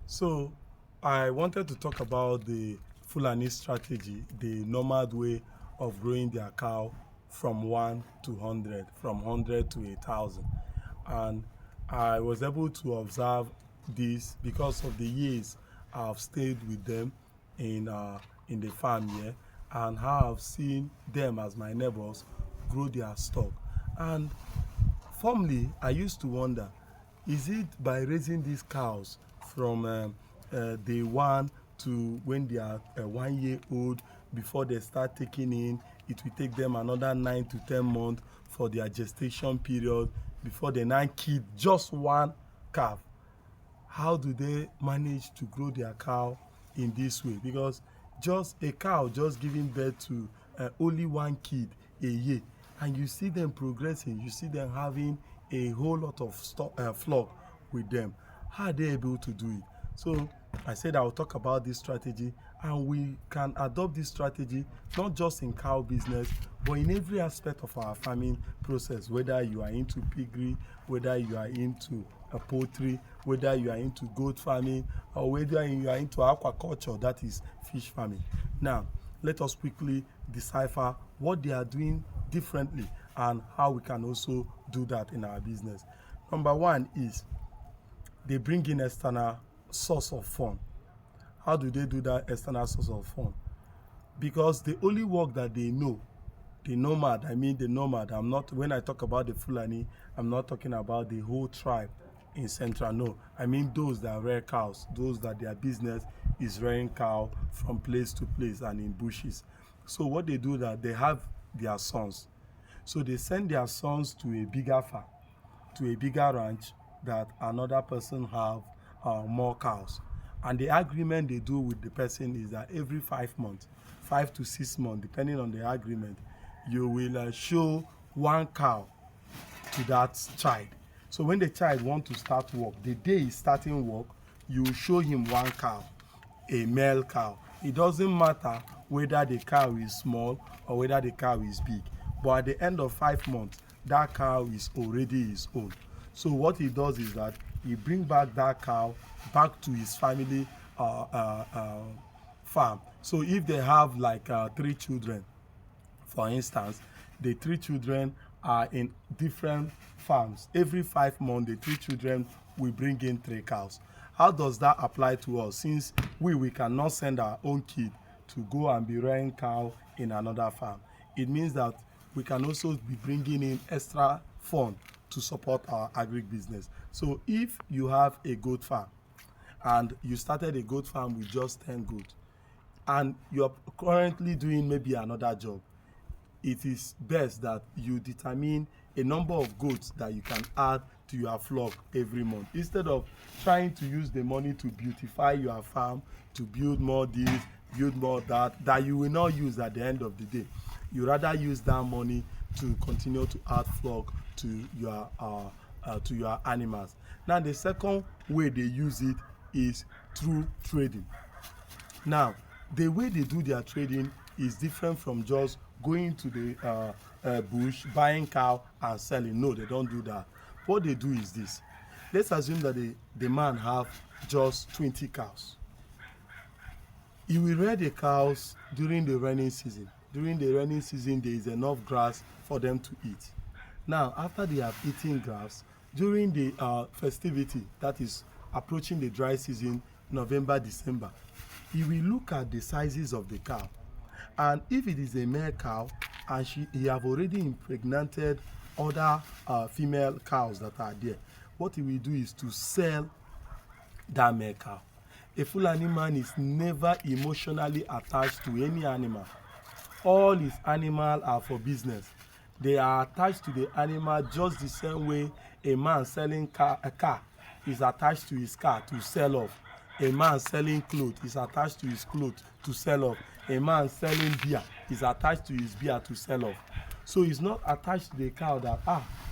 So I wanted to talk about the Fulani strategy, the nomad way of growing their cow from 1 to 100, from 100 to 1,000. And I was able to observe this because of the years I've stayed with them in the farm here, and how I've seen them as my neighbors grow their stock. And formerly, I used to wonder, is it by raising these cows from day one to when they are 1 year old, before they start taking in, it will take them another 9 to 10 months for their gestation period before they now keep just one calf? How do they manage to grow their cow in this way? Because just a cow just giving birth to only one kid a year, and you see them progressing, you see them having a whole lot of flock with them. How are they able to do it? So I said I will talk about this strategy, and we can adopt this strategy not just in cow business but in every aspect of our farming process, whether you are into piggery, whether you are into poultry, whether you are into goat farming, or whether you are into aquaculture, that is fish farming. Now let us quickly decipher what they are doing differently and how we can also do that in our business. Number one is they bring in external source of fund. How do they do that external source of fund? Because the only work that they know, the nomad, I'm not, when I talk about the Fulani, I'm not talking about the whole tribe in Central. No, I mean those that rear cows, those that their business is rearing cow from place to place and in bushes. So what they do, that they have their sons. So they send their sons to a bigger farm, to a bigger ranch, that another person have more cows. And the agreement they do with the person is that every 5 months, 5 to 6 months, depending on the agreement, you will show one cow to that child. So when the child want to start work, the day he's starting work, you show him one cow, a male cow. It doesn't matter whether the cow is small or whether the cow is big, but at the end of 5 months, that cow is already his own. So what he does is that he bring back that cow back to his family farm. So if they have like 3 children, for instance, the 3 children are in different farms. Every 5 months, the 3 children will bring in 3 cows. How does that apply to us? Since we cannot send our own kid to go and be rearing cow in another farm, it means that we can also be bringing in extra fund to support our agri business. So if you have a goat farm and you started a goat farm with just 10 goats, and you're currently doing maybe another job, it is best that you determine a number of goats that you can add to your flock every month, instead of trying to use the money to beautify your farm, to build more this, build more that you will not use at the end of the day. You rather use that money to continue to add flock to your animals. Now the second way they use it is through trading. Now the way they do their trading is different from just going to the bush, buying cow and selling. No, they don't do that. What they do is this. Let's assume that the man have just 20 cows. He will rear the cows during the rainy season. During the rainy season, there is enough grass for them to eat. Now after they have eaten grass, during the festivity, that is approaching the dry season, November, December, he will look at the sizes of the cow, and if it is a male cow and he have already impregnated other female cows that are there, what he will do is to sell that male cow. A Fulani man is never emotionally attached to any animal. All his animals are for business. They are attached to the animal just the same way a man selling a car is attached to his car to sell off. A man selling clothes is attached to his clothes to sell off. A man selling beer is attached to his beer to sell off. So he's not attached to the cow that,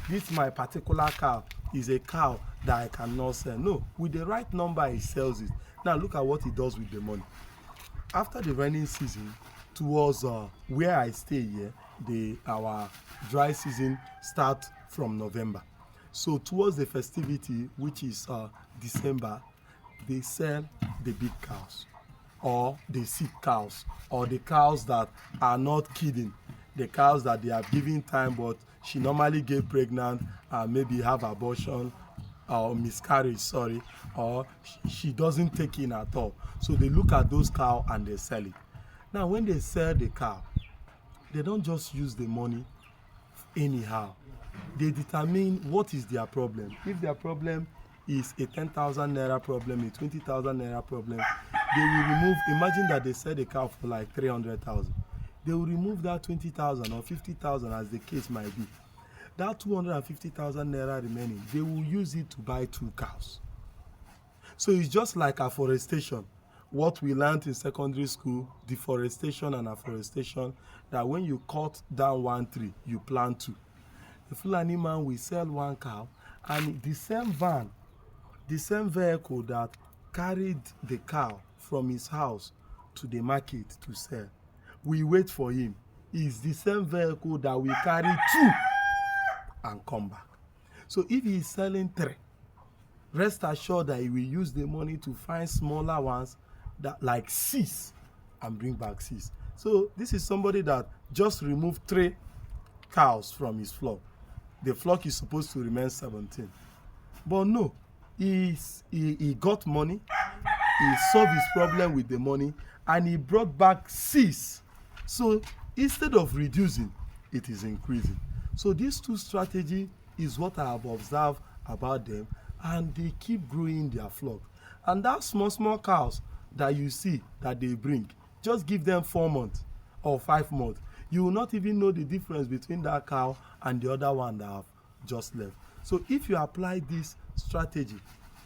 this my particular cow is a cow that I cannot sell. No, with the right number he sells it. Now look at what he does with the money. After the rainy season, towards where I stay here, our dry season start from November. So towards the festivity, which is December, they sell the big cows, or the sick cows, or the cows that are not kidding, the cows that they have given time but she normally get pregnant and maybe have abortion or miscarriage, sorry, or she doesn't take in at all. So they look at those cows and they sell it. Now when they sell the cow, they don't just use the money anyhow. They determine what is their problem. If their problem is a 10,000 naira problem, a 20,000 naira problem, they will remove, imagine that they sell the cow for like 300,000. They will remove that 20,000 or 50,000 as the case might be. That 250,000 naira remaining, they will use it to buy 2 cows. So it's just like afforestation. What we learned in secondary school, deforestation and afforestation, that when you cut down 1 tree, you plant 2. The Fulani man will sell 1 cow, and the same van, the same vehicle that carried the cow from his house to the market to sell, we wait for him. Is the same vehicle that will carry 2 and come back. So if he is selling 3, rest assured that he will use the money to find smaller ones that like 6 and bring back 6. So this is somebody that just removed 3 cows from his flock. The flock is supposed to remain 17. But no, he got money, he solved his problem with the money, and he brought back 6. So instead of reducing, it is increasing. So these 2 strategies is what I have observed about them, and they keep growing their flock. And that small cows that you see that they bring, just give them 4 months or 5 months. You will not even know the difference between that cow and the other one that have just left. So if you apply this strategy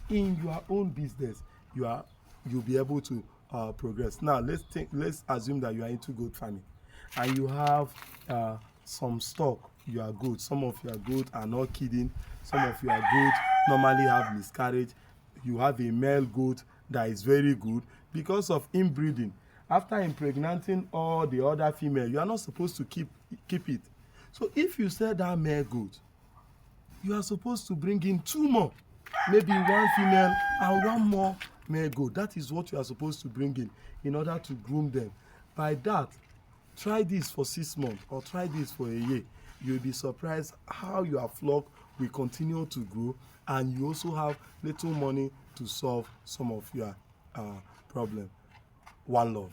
in your own business, you'll be able to progress. Now let's assume that you are into goat farming and you have some stock. Your goats, some of your goats are not kidding. Some of your goats normally have miscarriage. You have a male goat that is very good because of inbreeding. After impregnating all the other female, you are not supposed to keep it. So if you sell that male goat, you are supposed to bring in 2 more, maybe 1 female and 1 more male goat. That is what you are supposed to bring in order to groom them. By that, try this for 6 months or try this for a year. You'll be surprised how your flock will continue to grow, and you also have little money to solve some of your problems. One love.